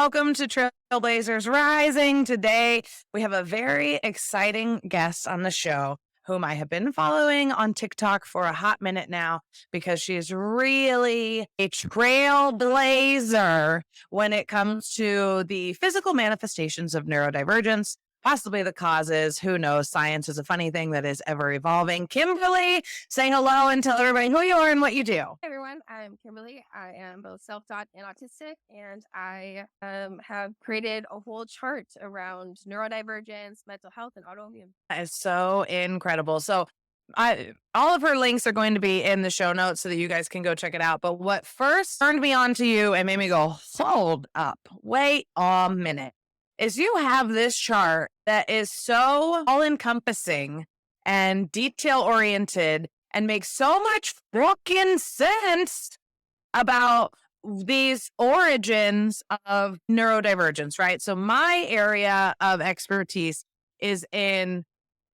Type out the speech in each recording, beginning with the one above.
welcome to Trailblazers Rising. Today, we have a very exciting guest on the show whom I have been following on TikTok for a hot minute now because she is really a trailblazer when it comes to the physical manifestations of neurodivergence, possibly the causes. Who knows? Science is a funny thing that is ever evolving. Kimberly, say hello and tell everybody who you are and what you do. Hey everyone, I'm Kimberly. I am both self-taught and autistic, and I have created a whole chart around neurodivergence, mental health, and autoimmune. That is so incredible. So all of her links are going to be in the show notes so that you guys can go check it out. But what first turned me on to you and made me go, hold up, wait a minute, is you have this chart that is so all-encompassing and detail-oriented and makes so much fucking sense about these origins of neurodivergence, right? So my area of expertise is in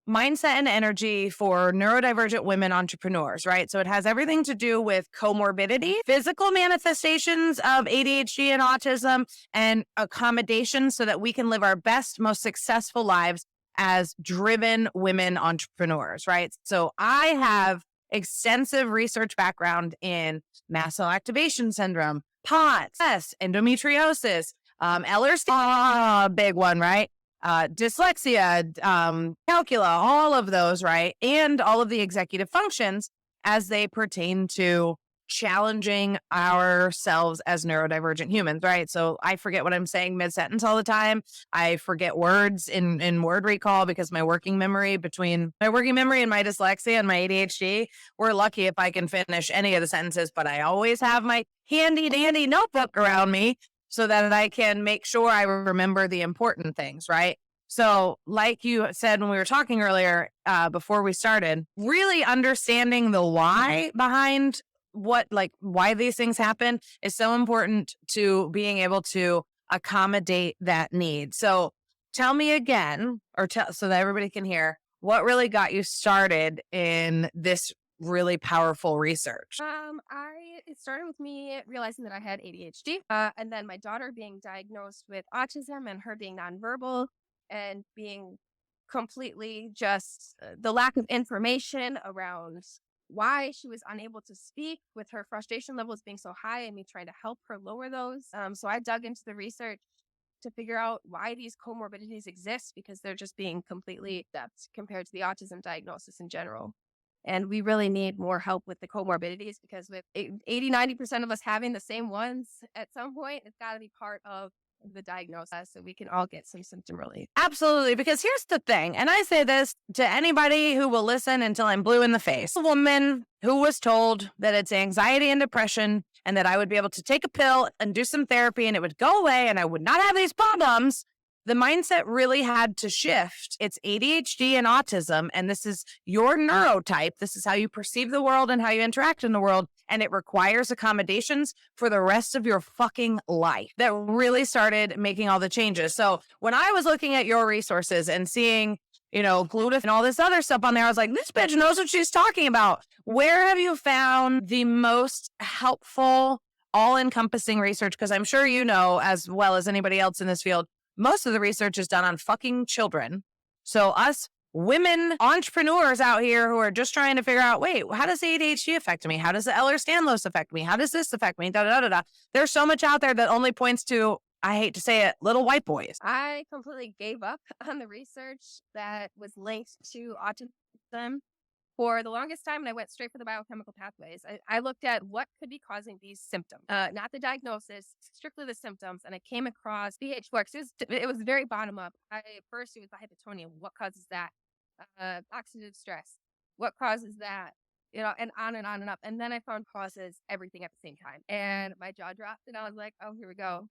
mindset and energy for neurodivergent women entrepreneurs, right? So it has everything to do with comorbidity, physical manifestations of ADHD and autism, and accommodations so that we can live our best, most successful lives as driven women entrepreneurs, right? So I have extensive research background in mast cell activation syndrome, POTS, endometriosis, Ehlers, big one, right? Dyslexia, calcula, all of those, right? And all of the executive functions as they pertain to challenging ourselves as neurodivergent humans, right? So I forget what I'm saying mid-sentence all the time. I forget words in word recall because my working memory and my dyslexia and my ADHD, we're lucky if I can finish any of the sentences, but I always have my handy dandy notebook around me so that I can make sure I remember the important things, right? So like you said when we were talking earlier, before we started, really understanding the why behind why these things happen is so important to being able to accommodate that need. So tell me again, so that everybody can hear, what really got you started in this really powerful research? It started with me realizing that I had ADHD, and then my daughter being diagnosed with autism and her being nonverbal and being completely just the lack of information around why she was unable to speak with her frustration levels being so high and me trying to help her lower those. So I dug into the research to figure out why these comorbidities exist because they're just being completely depth compared to the autism diagnosis in general. And we really need more help with the comorbidities because with 80-90% of us having the same ones at some point, it's got to be part of the diagnosis so we can all get some symptom relief. Absolutely. Because here's the thing, and I say this to anybody who will listen until I'm blue in the face. A woman who was told that it's anxiety and depression and that I would be able to take a pill and do some therapy and it would go away and I would not have these problems. The mindset really had to shift. It's ADHD and autism, and this is your neurotype. This is how you perceive the world and how you interact in the world, and it requires accommodations for the rest of your fucking life. That really started making all the changes. So when I was looking at your resources and seeing, glutathione and all this other stuff on there, I was like, this bitch knows what she's talking about. Where have you found the most helpful, all-encompassing research? Because I'm sure you know, as well as anybody else in this field, most of the research is done on fucking children. So us women entrepreneurs out here who are just trying to figure out, wait, how does ADHD affect me? How does the Ehlers-Danlos affect me? How does this affect me? There's so much out there that only points to, I hate to say it, little white boys. I completely gave up on the research that was linked to autism for the longest time, and I went straight for the biochemical pathways. I looked at what could be causing these symptoms, not the diagnosis, strictly the symptoms, and I came across BH4 because it was very bottom up. First, it was the hypotonia. What causes that? Oxidative stress. What causes that? And on and on and up. And then I found causes everything at the same time. And my jaw dropped, and I was like, oh, here we go.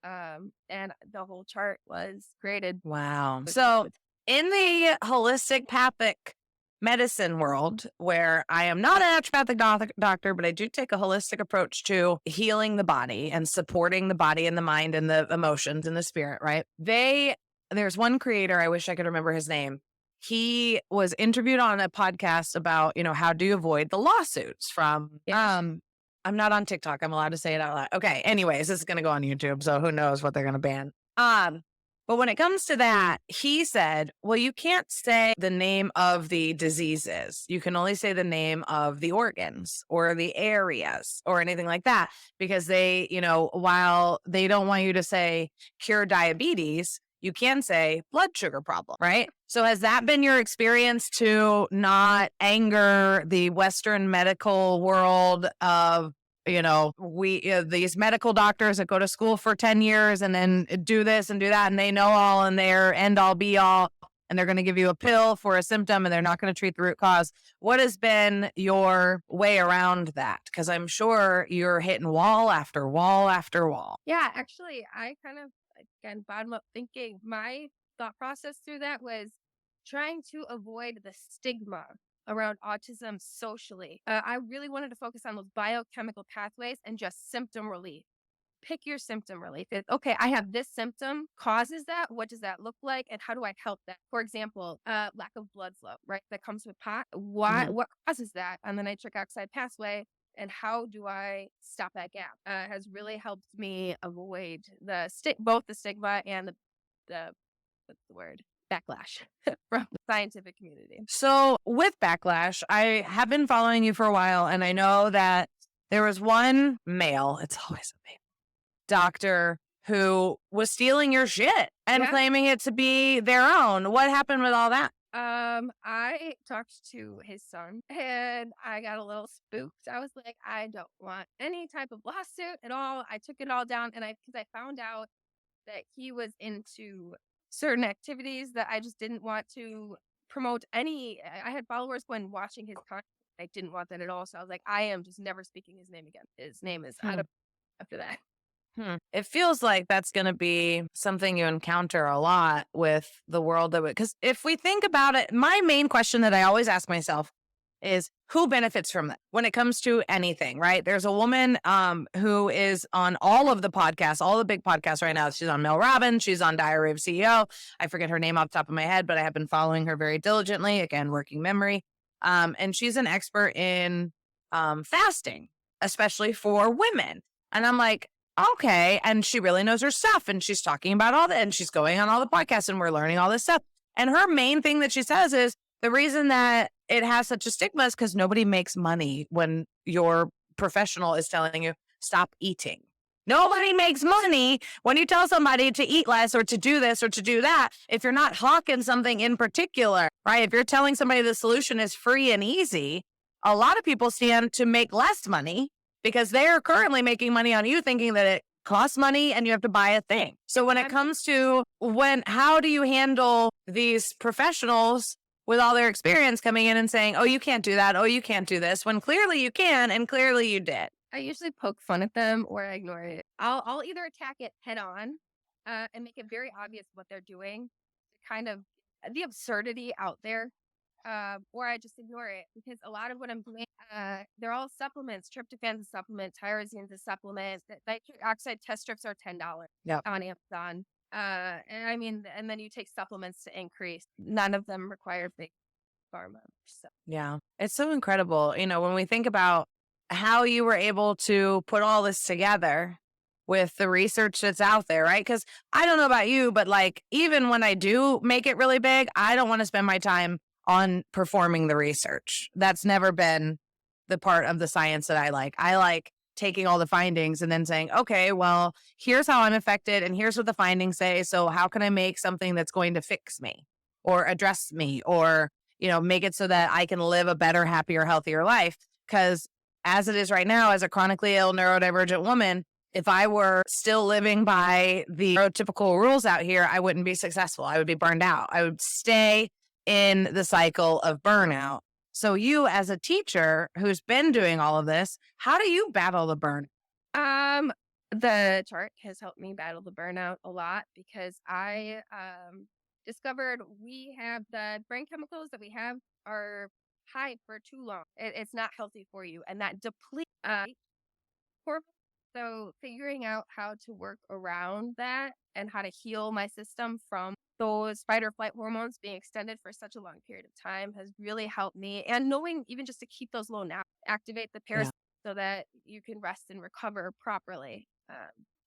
And the whole chart was created. Wow. So in the holistic pathic medicine world, where I am not an naturopathic doctor, but I do take a holistic approach to healing the body and supporting the body and the mind and the emotions and the spirit, right? There's one creator, I wish I could remember his name. He was interviewed on a podcast about, how do you avoid the lawsuits from, I'm not on TikTok. I'm allowed to say it out loud. Okay. Anyways, this is going to go on YouTube. So who knows what they're going to ban. Um, but when it comes to that, he said, well, you can't say the name of the diseases. You can only say the name of the organs or the areas or anything like that because they, while they don't want you to say cure diabetes, you can say blood sugar problem, right? So has that been your experience to not anger the Western medical world of these medical doctors that go to school for 10 years and then do this and do that, and they know all and they're end all be all, and they're going to give you a pill for a symptom and they're not going to treat the root cause. What has been your way around that? Because I'm sure you're hitting wall after wall after wall. Yeah, actually, I kind of, again, bottom up thinking, my thought process through that was trying to avoid the stigma around autism socially. I really wanted to focus on those biochemical pathways and just symptom relief. Pick your symptom relief. Okay, I have this symptom causes that. What does that look like? And how do I help that? For example, lack of blood flow, right? That comes with pot. Mhm. What causes that on the nitric oxide pathway? And how do I stop that gap? Has really helped me avoid both the stigma and the what's the word, backlash from the scientific community. So with backlash, I have been following you for a while, and I know that there was one male, it's always a male, doctor who was stealing your shit and Yeah. claiming it to be their own. What happened with all that? I talked to his son and I got a little spooked. I was like, I don't want any type of lawsuit at all. I took it all down because I found out that he was into certain activities that I just didn't want to promote any. I had followers when watching his content. I didn't want that at all. So I was like, I am just never speaking his name again. His name is out Hmm. of after that. It feels like that's going to be something you encounter a lot with the world of it. Because if we think about it, my main question that I always ask myself is who benefits from that when it comes to anything, right? There's a woman who is on all of the podcasts, all the big podcasts right now. She's on Mel Robbins. She's on Diary of CEO. I forget her name off the top of my head, but I have been following her very diligently. Again, working memory. And she's an expert in fasting, especially for women. And I'm like, okay. And she really knows her stuff. And she's talking about all that. And she's going on all the podcasts and we're learning all this stuff. And her main thing that she says is the reason that it has such a stigma is because nobody makes money when your professional is telling you, stop eating. Nobody makes money when you tell somebody to eat less or to do this or to do that. If you're not hawking something in particular, right? If you're telling somebody the solution is free and easy, a lot of people stand to make less money because they are currently making money on you thinking that it costs money and you have to buy a thing. So when it comes to how do you handle these professionals with all their experience coming in and saying, oh, you can't do that. Oh, you can't do this, when clearly you can and clearly you did. I usually poke fun at them or I ignore it. I'll either attack it head on and make it very obvious what they're doing, kind of the absurdity out there, or I just ignore it because a lot of what I'm doing, they're all supplements. Tryptophan's a supplement, tyrosine's a supplement. Nitric oxide test strips are $10 Yeah. on Amazon. And I mean, and then you take supplements to increase. None of them require big pharma. So. Yeah. It's so incredible. When we think about how you were able to put all this together with the research that's out there, right? Because I don't know about you, but like, even when I do make it really big, I don't want to spend my time on performing the research. That's never been the part of the science that I like. I like taking all the findings and then saying, okay, well, here's how I'm affected and here's what the findings say. So how can I make something that's going to fix me or address me or, make it so that I can live a better, happier, healthier life? Because as it is right now, as a chronically ill neurodivergent woman, if I were still living by the neurotypical rules out here, I wouldn't be successful. I would be burned out. I would stay in the cycle of burnout. So you as a teacher who's been doing all of this, how do you battle the burn? Um, the chart has helped me battle the burnout a lot because I discovered we have the brain chemicals that we have are high for too long. It's not healthy for you, and that depletes hormones. So figuring out how to work around that and how to heal my system from those fight or flight hormones being extended for such a long period of time has really helped me. And knowing even just to keep those low now, activate the Yeah. parasympathetic so that you can rest and recover properly.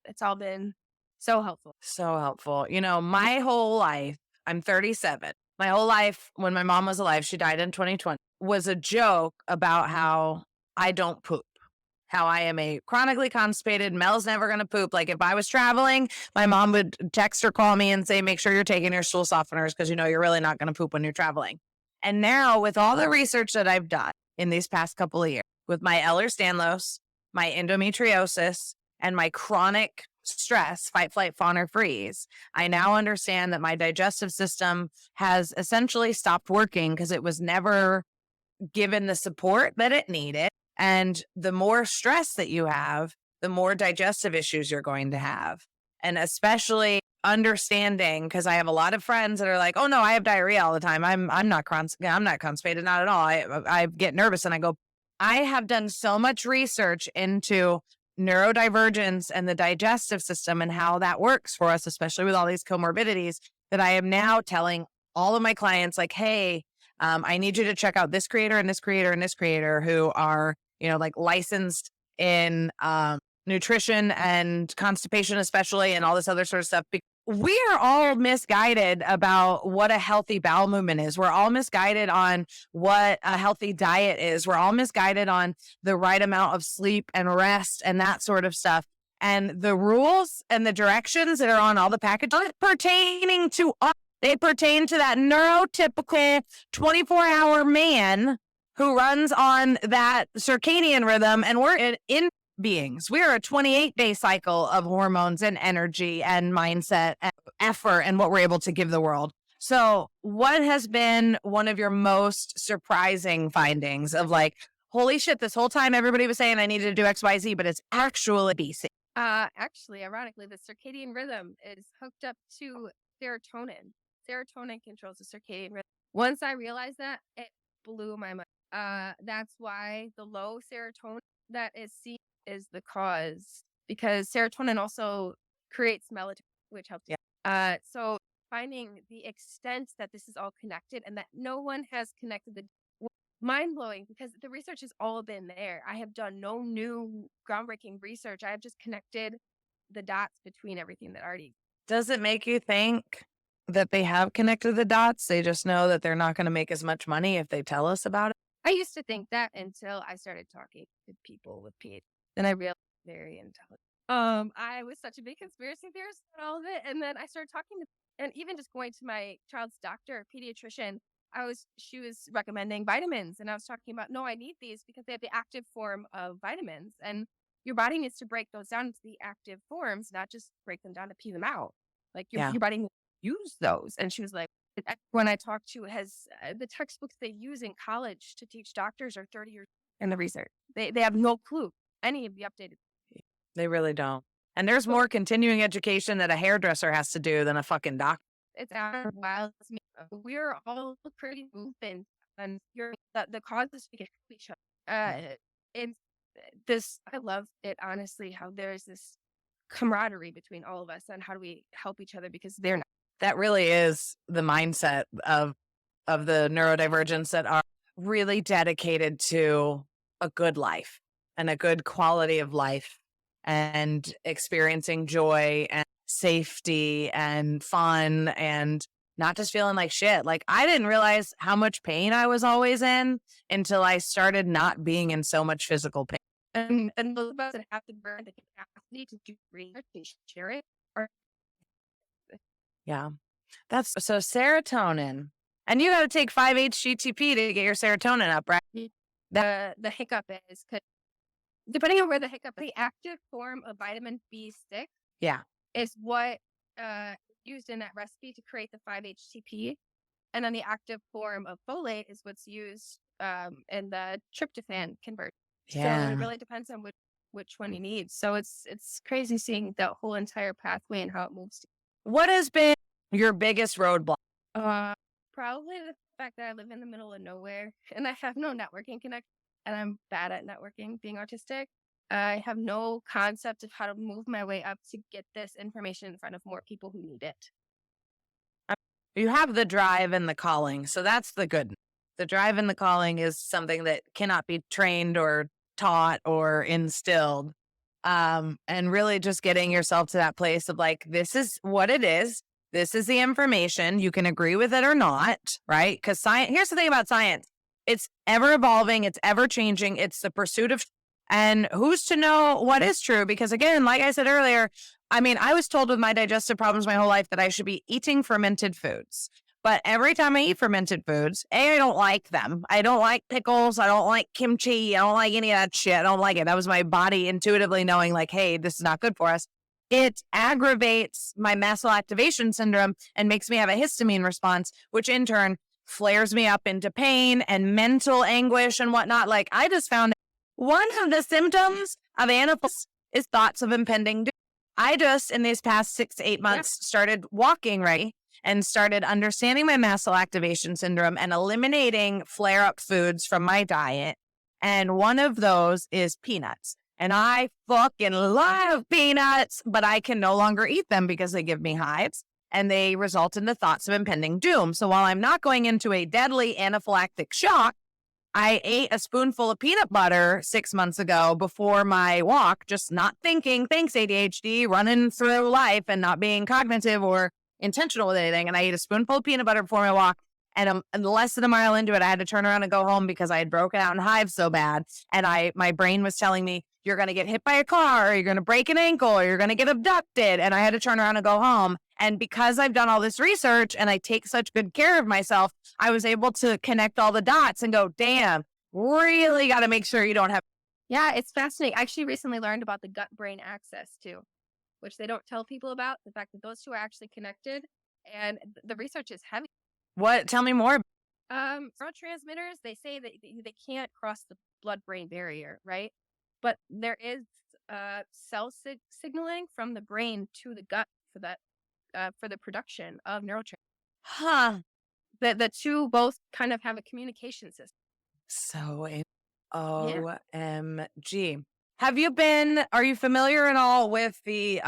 It's all been So helpful. So helpful. My whole life, I'm 37. My whole life, when my mom was alive, she died in 2020, was a joke about how I don't poop, how I am a chronically constipated. Mel's never going to poop. Like if I was traveling, my mom would text or call me and say, make sure you're taking your stool softeners because you're really not going to poop when you're traveling. And now, with all the research that I've done in these past couple of years, with my Ehlers-Danlos, my endometriosis, and my chronic stress, fight, flight, fawn, or freeze, I now understand that my digestive system has essentially stopped working because it was never given the support that it needed. And the more stress that you have, the more digestive issues you're going to have. And especially understanding, because I have a lot of friends that are like, "Oh no, I have diarrhea all the time. I'm not constipated, not at all. I get nervous." And I go, I have done so much research into neurodivergence and the digestive system and how that works for us, especially with all these comorbidities, that I am now telling all of my clients, like, hey, I need you to check out this creator and this creator and this creator who are, like licensed in nutrition and constipation, especially, and all this other sort of stuff. We are all misguided about what a healthy bowel movement is. We're all misguided on what a healthy diet is. We're all misguided on the right amount of sleep and rest and that sort of stuff. And the rules and the directions that are on all the packages pertaining to us, they pertain to that neurotypical 24-hour man who runs on that circadian rhythm. And we're in beings. We are a 28-day cycle of hormones and energy and mindset and effort and what we're able to give the world. So what has been one of your most surprising findings of like, holy shit, this whole time everybody was saying I needed to do XYZ, but it's actually BC? Actually, ironically, the circadian rhythm is hooked up to serotonin. Serotonin controls the circadian rhythm. Once I realized that, it blew my mind. That's why the low serotonin that is seen is the cause, because serotonin also creates melatonin, which helps. Yeah. So finding the extent that this is all connected and that no one has connected the mind blowing, because the research has all been there. I have done no new groundbreaking research. I have just connected the dots between everything that already. Does it make you think that they have connected the dots? They just know that they're not going to make as much money if they tell us about it? I used to think that until I started talking to people with PhD. Then I realized very intelligent. I was such a big conspiracy theorist on all of it, and then I started talking to, and even just going to my child's doctor, pediatrician. She was recommending vitamins, and I was talking about, no, I need these because they have the active form of vitamins, and your body needs to break those down into the active forms, not just break them down to pee them out. Like Yeah. your body needs to use those. And she was like, when I talked to has the textbooks they use in college to teach doctors are 30 years in the research. They have no clue any of the updated. They really don't. And there's more continuing education that a hairdresser has to do than a fucking doctor. It's our wild. We're all pretty open, and the causes we can help each other. And this, I love it honestly. How there's this camaraderie between all of us, and how do we help each other because they're not. That really is the mindset of the neurodivergents that are really dedicated to a good life and a good quality of life and experiencing joy and safety and fun and not just feeling like shit. Like I didn't realize how much pain I was always in until I started not being in so much physical pain. And those of us that have to burn the capacity to do research and share it are. Yeah. That's so serotonin. And you got to take 5-HTTP to get your serotonin up, right? The hiccup is, depending on where the hiccup, the active form of vitamin B6 Yeah. is what used in that recipe to create the 5-HTP. And then the active form of folate is what's used in the tryptophan conversion. Yeah. So it really depends on which one you need. So it's crazy seeing the whole entire pathway and how it moves. What has been your biggest roadblock? Probably the fact that I live in the middle of nowhere and I have no networking connection, and I'm bad at networking, being autistic. I have no concept of how to move my way up to get this information in front of more people who need it. You have the drive and the calling. So that's the good. The drive and the calling is something that cannot be trained or taught or instilled. And really just getting yourself to that place of like, this is what it is. This is the information. You can agree with it or not, right? Because science, here's the thing about science, it's ever evolving, it's ever changing, it's the pursuit of, and who's to know what is true? Because again, like I said earlier, I mean, I was told with my digestive problems my whole life that I should be eating fermented foods. But every time I eat fermented foods, A, I don't like them. I don't like pickles. I don't like kimchi. I don't like any of that shit. I don't like it. That was my body intuitively knowing, like, hey, this is not good for us. It aggravates my mast cell activation syndrome and makes me have a histamine response, which in turn flares me up into pain and mental anguish and whatnot. Like, I just found one of the symptoms of anaphylaxis is thoughts of impending doom. I just, in these past 6 to 8 months, started walking right and started understanding my mast cell activation syndrome and eliminating flare up foods from my diet. And one of those is peanuts. And I fucking love peanuts, but I can no longer eat them because they give me hives and they result in the thoughts of impending doom. So while I'm not going into a deadly anaphylactic shock, I ate a spoonful of peanut butter 6 months ago before my walk, just not thinking, thanks ADHD, running through life and not being cognitive or intentional with anything. And I ate a spoonful of peanut butter before my walk. And less than a mile into it, I had to turn around and go home because I had broken out in hives so bad. And my brain was telling me, you're going to get hit by a car, or you're going to break an ankle, or you're going to get abducted. And I had to turn around and go home. And because I've done all this research and I take such good care of myself, I was able to connect all the dots and go, damn, really got to make sure you don't have. Yeah, it's fascinating. I actually recently learned about the gut brain axis too, which they don't tell people about. The fact that those two are actually connected, and the research is heavy. What? Tell me more. Neurotransmitters, they say that they can't cross the blood-brain barrier, right? But there is cell signaling from the brain to the gut for that for the production of neurotransmitters. Huh. The two both kind of have a communication system. So, Yeah. OMG. Are you familiar at all with the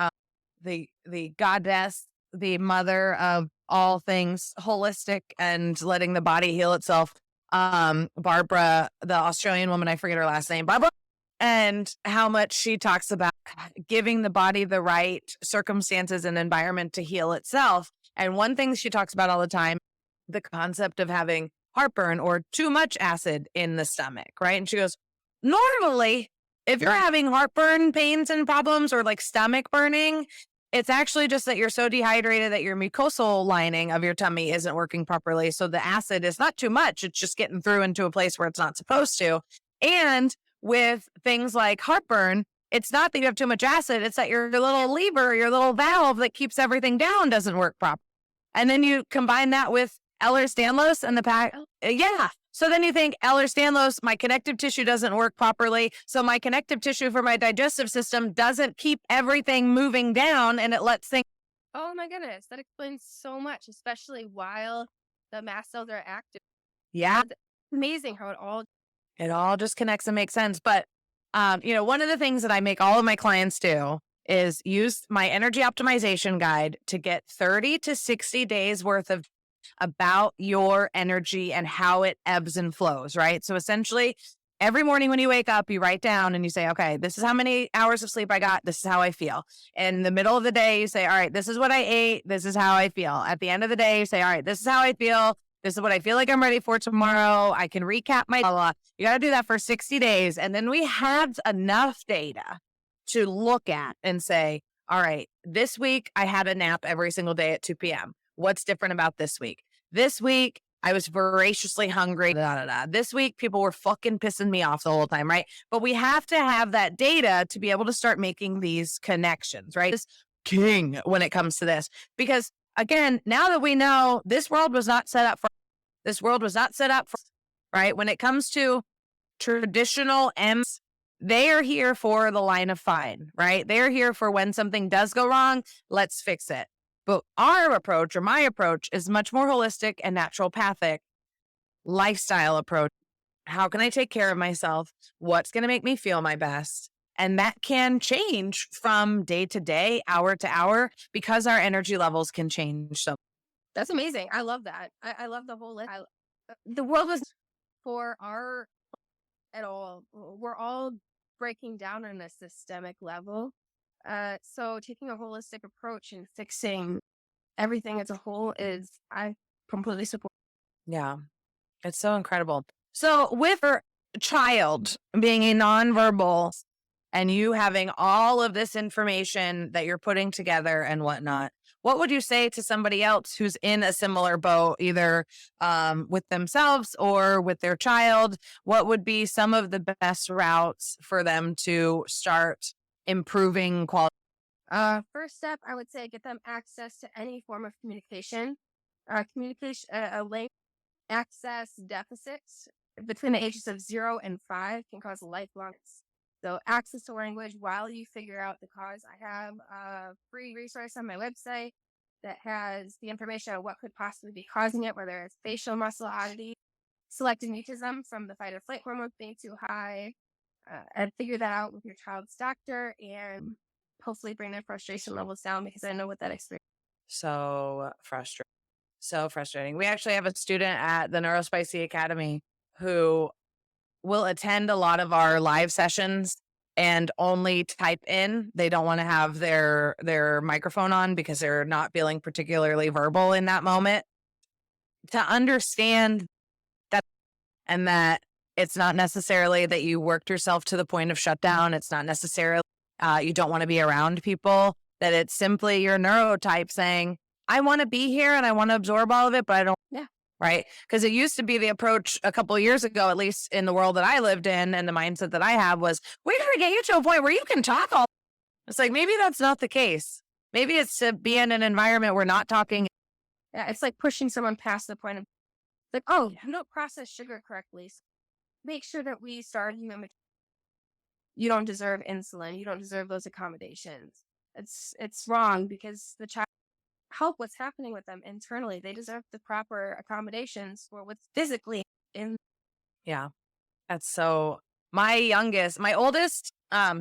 goddess, the mother of all things holistic and letting the body heal itself? Barbara, the Australian woman, I forget her last name, Barbara, and how much she talks about giving the body the right circumstances and environment to heal itself. And one thing she talks about all the time, the concept of having heartburn or too much acid in the stomach, right? And she goes, normally, if you're having heartburn pains and problems or like stomach burning, it's actually just that you're so dehydrated that your mucosal lining of your tummy isn't working properly. So the acid is not too much. It's just getting through into a place where it's not supposed to. And with things like heartburn, it's not that you have too much acid. It's that your little lever, your little valve that keeps everything down doesn't work properly. And then you combine that with Ehlers-Danlos and the pack. Yeah. So then you think Ehlers-Danlos, my connective tissue doesn't work properly. So my connective tissue for my digestive system doesn't keep everything moving down and it lets things. Oh my goodness, that explains so much, especially while the mast cells are active. Yeah. It's amazing how It all just connects and makes sense. But, one of the things that I make all of my clients do is use my energy optimization guide to get 30 to 60 days worth of about your energy and how it ebbs and flows, right? So essentially, every morning when you wake up, you write down and you say, okay, this is how many hours of sleep I got. This is how I feel. In the middle of the day, you say, all right, this is what I ate. This is how I feel. At the end of the day, you say, all right, this is how I feel. This is what I feel like I'm ready for tomorrow. I can recap my blah, blah. You got to do that for 60 days. And then we have enough data to look at and say, all right, this week I had a nap every single day at 2 p.m. What's different about this week? This week, I was voraciously hungry. This week, people were fucking pissing me off the whole time, right? But we have to have that data to be able to start making these connections, right? This king when it comes to this. Because again, now that we know this world was not set up for, right? When it comes to traditional M's, they are here for the line of fine, right? They're here for when something does go wrong, let's fix it. But our approach or my approach is much more holistic and naturopathic lifestyle approach. How can I take care of myself? What's going to make me feel my best? And that can change from day to day, hour to hour, because our energy levels can change. So that's amazing. I love that. I love the whole list. The world was for our at all. We're all breaking down on a systemic level. So taking a holistic approach and fixing everything as a whole is I completely support. Yeah. It's so incredible. So with your child being a nonverbal and you having all of this information that you're putting together and whatnot, what would you say to somebody else who's in a similar boat, either with themselves or with their child? What would be some of the best routes for them to start improving quality? First step, I would say get them access to any form of communication. Communication, language access deficits between the ages of 0 and 5 can cause lifelong. So access to language while you figure out the cause. I have a free resource on my website that has the information on what could possibly be causing it, whether it's facial muscle oddity, selective mutism from the fight or flight hormones being too high, and figure that out with your child's doctor and hopefully bring their frustration levels down because I know what that experience. So frustrating. So frustrating. We actually have a student at the Neurospicy Academy who will attend a lot of our live sessions and only type in. They don't want to have their microphone on because they're not feeling particularly verbal in that moment. To understand that, and that it's not necessarily that you worked yourself to the point of shutdown. It's not necessarily you don't want to be around people, that it's simply your neurotype saying, I want to be here and I want to absorb all of it, but I don't. Yeah. Right. Because it used to be the approach a couple of years ago, at least in the world that I lived in and the mindset that I have was, we're going to get you to a point where you can talk all. It's like, maybe that's not the case. Maybe it's to be in an environment where not talking. Yeah, it's like pushing someone past the point of like, oh, you don't process sugar correctly. So make sure that we start you don't deserve insulin. You don't deserve those accommodations. It's wrong because the child help what's happening with them internally. They deserve the proper accommodations for what's physically in. Yeah. That's so my oldest,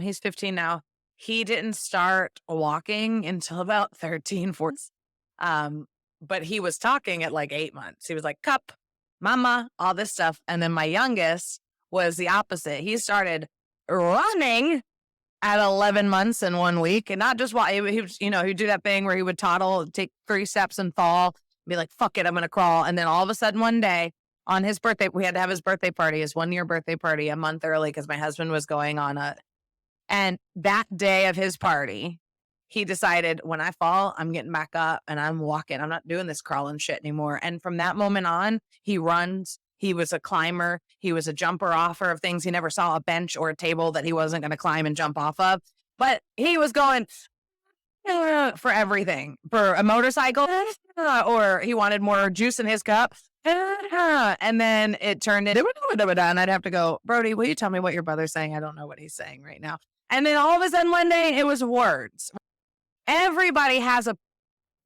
he's 15 now. He didn't start walking until about 13, 14. But he was talking at like 8 months. He was like, cup, mama, all this stuff. And then my youngest was the opposite. He started running at 11 months and 1 week. And not just while he was, he'd do that thing where he would toddle, take 3 steps and fall, be like, fuck it, I'm going to crawl. And then all of a sudden one day on his birthday, we had to have his birthday party, his 1 year birthday party a month early because my husband was going on and that day of his party, he decided, when I fall, I'm getting back up and I'm walking. I'm not doing this crawling shit anymore. And from that moment on, he runs. He was a climber. He was a jumper offer of things. He never saw a bench or a table that he wasn't going to climb and jump off of. But he was going for everything, for a motorcycle, or he wanted more juice in his cup. And then it turned into, and I'd have to go, Brody, will you tell me what your brother's saying? I don't know what he's saying right now. And then all of a sudden one day it was words. Everybody has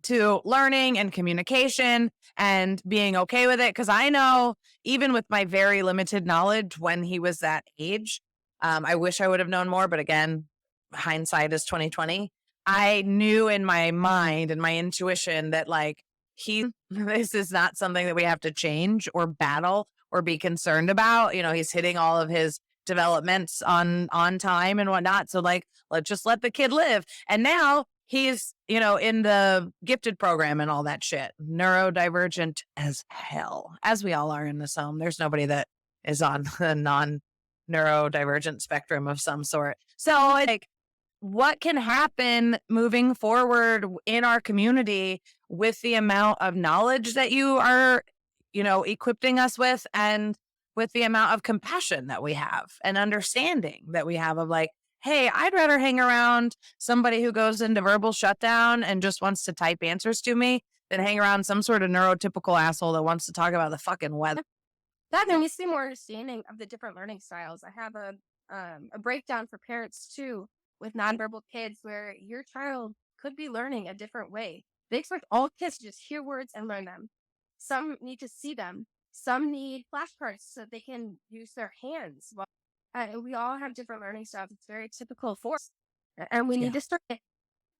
to learning and communication and being okay with it. Cause I know even with my very limited knowledge when he was that age, I wish I would have known more, but again, hindsight is 2020. I knew in my mind and my intuition that like this is not something that we have to change or battle or be concerned about. He's hitting all of his developments on time and whatnot. So like, let's just let the kid live. And now he's, in the gifted program and all that shit, neurodivergent as hell, as we all are in this home. There's nobody that is on the non-neurodivergent spectrum of some sort. So like, what can happen moving forward in our community with the amount of knowledge that you are, equipping us with, and with the amount of compassion that we have and understanding that we have of like, hey, I'd rather hang around somebody who goes into verbal shutdown and just wants to type answers to me than hang around some sort of neurotypical asshole that wants to talk about the fucking weather. That there needs to be more understanding of the different learning styles. I have a breakdown for parents too with nonverbal kids where your child could be learning a different way. They expect all kids to just hear words and learn them. Some need to see them. Some need flashcards so that they can use their hands. We all have different learning styles. It's very typical for us. And we need to start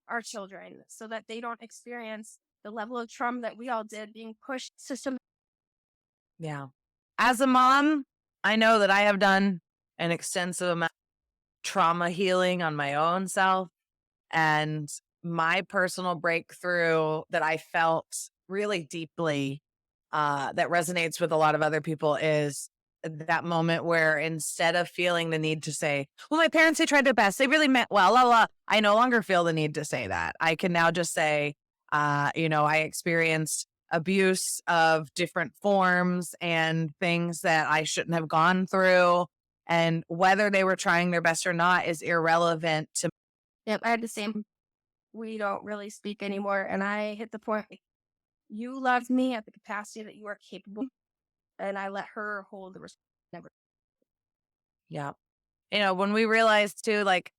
our children so that they don't experience the level of trauma that we all did being pushed system. Yeah. As a mom, I know that I have done an extensive amount trauma healing on my own self. And my personal breakthrough that I felt really deeply, that resonates with a lot of other people, is that moment where instead of feeling the need to say, well, my parents, they tried their best, they really meant well, la, la, I no longer feel the need to say that. I can now just say, I experienced abuse of different forms and things that I shouldn't have gone through. And whether they were trying their best or not is irrelevant to. Yep, I had the same. We don't really speak anymore, and I hit the point. Like, you loved me at the capacity that you are capable, and I let her hold the responsibility. Yeah. When we realize too, like,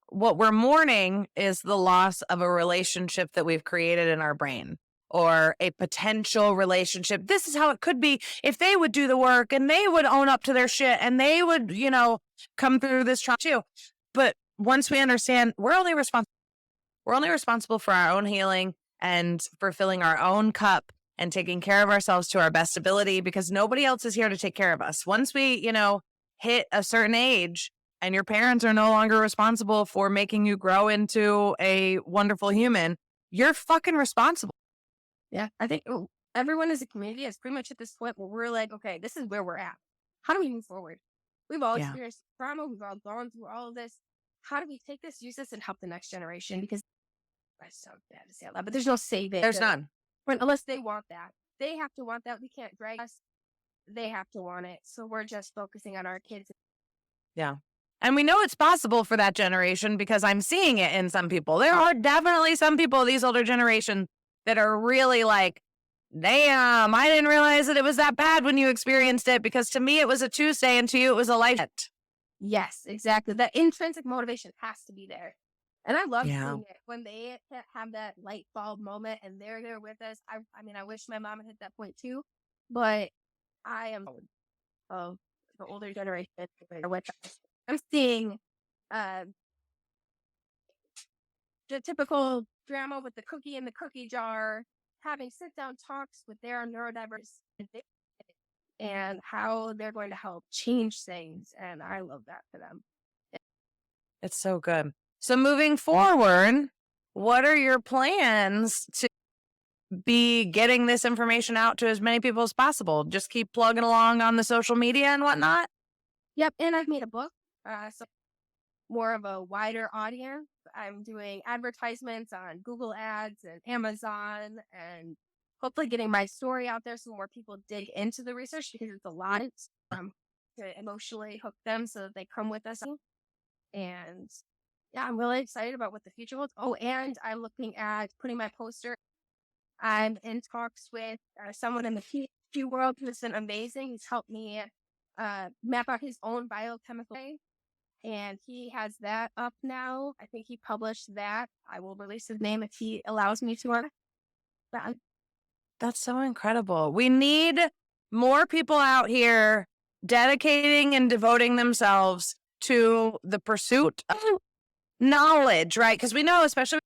what we're mourning is the loss of a relationship that we've created in our brain, or a potential relationship. This is how it could be if they would do the work and they would own up to their shit and they would, come through this trauma too. But once we understand we're only responsible for our own healing and for filling our own cup and taking care of ourselves to our best ability, because nobody else is here to take care of us. Once we, hit a certain age and your parents are no longer responsible for making you grow into a wonderful human, you're fucking responsible. Yeah, I think everyone as a community is pretty much at this point where we're like, okay, this is where we're at. How do we move forward? We've all Yeah. experienced trauma. We've all gone through all of this. How do we take this, use this, and help the next generation? Because that's so bad to say out loud, but there's no saving. There's none. Unless they want that. They have to want that. We can't drag us. They have to want it. So we're just focusing on our kids. Yeah. And we know it's possible for that generation because I'm seeing it in some people. There are definitely some people, these older generations, that are really like, damn, I didn't realize that it was that bad when you experienced it, because to me it was a Tuesday and to you it was a life. Yes, exactly. That intrinsic motivation has to be there. And I love Yeah. seeing it when they have that light bulb moment and they're there with us. I mean, I wish my mom had hit that point too, but I am of the older generation, which I'm seeing uh, the typical drama with the cookie in the cookie jar, having sit down talks with their neurodiverse and how they're going to help change things. And I love that for them. It's so good. So moving forward, what are your plans to be getting this information out to as many people as possible? Just keep plugging along on the social media and whatnot? Yep. And I've made a book. So more of a wider audience. I'm doing advertisements on Google Ads and Amazon, and hopefully getting my story out there so more people dig into the research, because it's a lot to emotionally hook them so that they come with us. And yeah, I'm really excited about what the future holds. Oh, and I'm looking at putting my poster. I'm in talks with someone in the PhD world who's been amazing. He's helped me map out his own biochemical, and he has that up now. I think he published that. I will release his name if he allows me to. But That's so incredible. We need more people out here dedicating and devoting themselves to the pursuit of knowledge, right? Because we know, especially,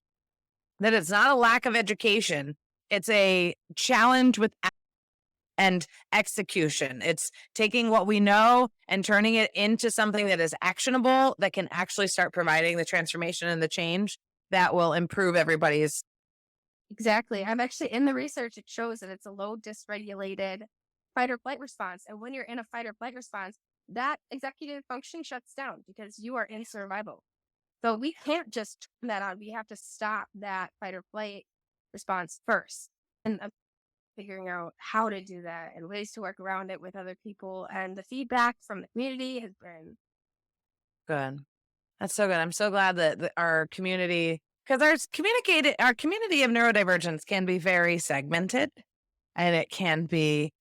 that it's not a lack of education, it's a challenge with and execution. It's taking what we know and turning it into something that is actionable, that can actually start providing the transformation and the change that will improve everybody's. exactly. I'm actually in the research. It shows that it's a low dysregulated fight or flight response. And when you're in a fight or flight response, that executive function shuts down because you are in survival. So we can't just turn that on. We have to stop that fight or flight response first. And figuring out how to do that and ways to work around it with other people. And the feedback from the community has been Good. That's so good. I'm so glad that our community, because our community of neurodivergence can be very segmented, and it can be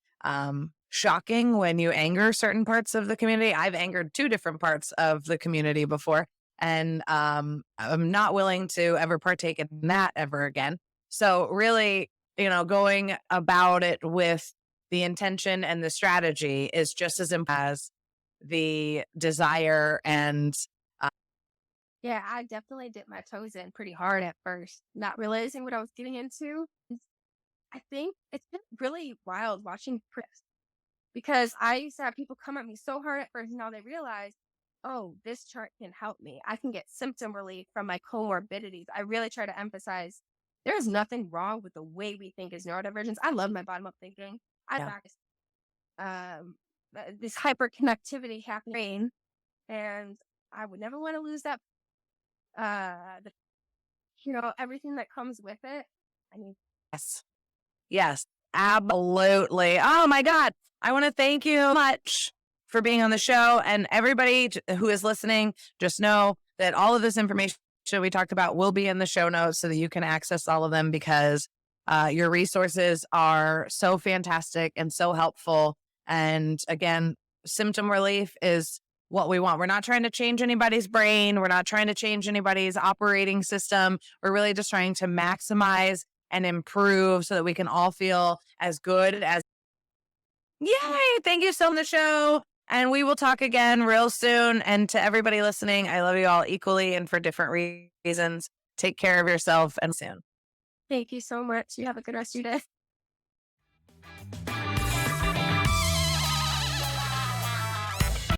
shocking when you anger certain parts of the community. I've angered two different parts of the community before, and I'm not willing to ever partake in that ever again. So really, going about it with the intention and the strategy is just as important as the desire and. yeah, I definitely dipped my toes in pretty hard at first, not realizing what I was getting into. I think it's been really wild watching Chris, because I used to have people come at me so hard at first, and now they realize oh, this chart can help me. I can get symptom relief from my comorbidities. I really try to emphasize there's nothing wrong with the way we think as neurodivergence. I love my bottom up thinking. I Yeah. practice this hyperconnectivity happening, and I would never want to lose that. The, everything that comes with it. I mean, Yes. Yes, absolutely. Oh my God. I want to thank you much for being on the show. And everybody who is listening, just know that all of this information we talked about will be in the show notes so that you can access all of them because your resources are so fantastic and so helpful. And again, symptom relief is what we want. We're not trying to change anybody's brain. We're not trying to change anybody's operating system. We're really just trying to maximize and improve so that we can all feel as good as. Yay! Thank you so much, the show. And we will talk again real soon. And to everybody listening, I love you all equally and for different reasons. Take care of yourself and soon. thank you so much. You have a good rest of your day.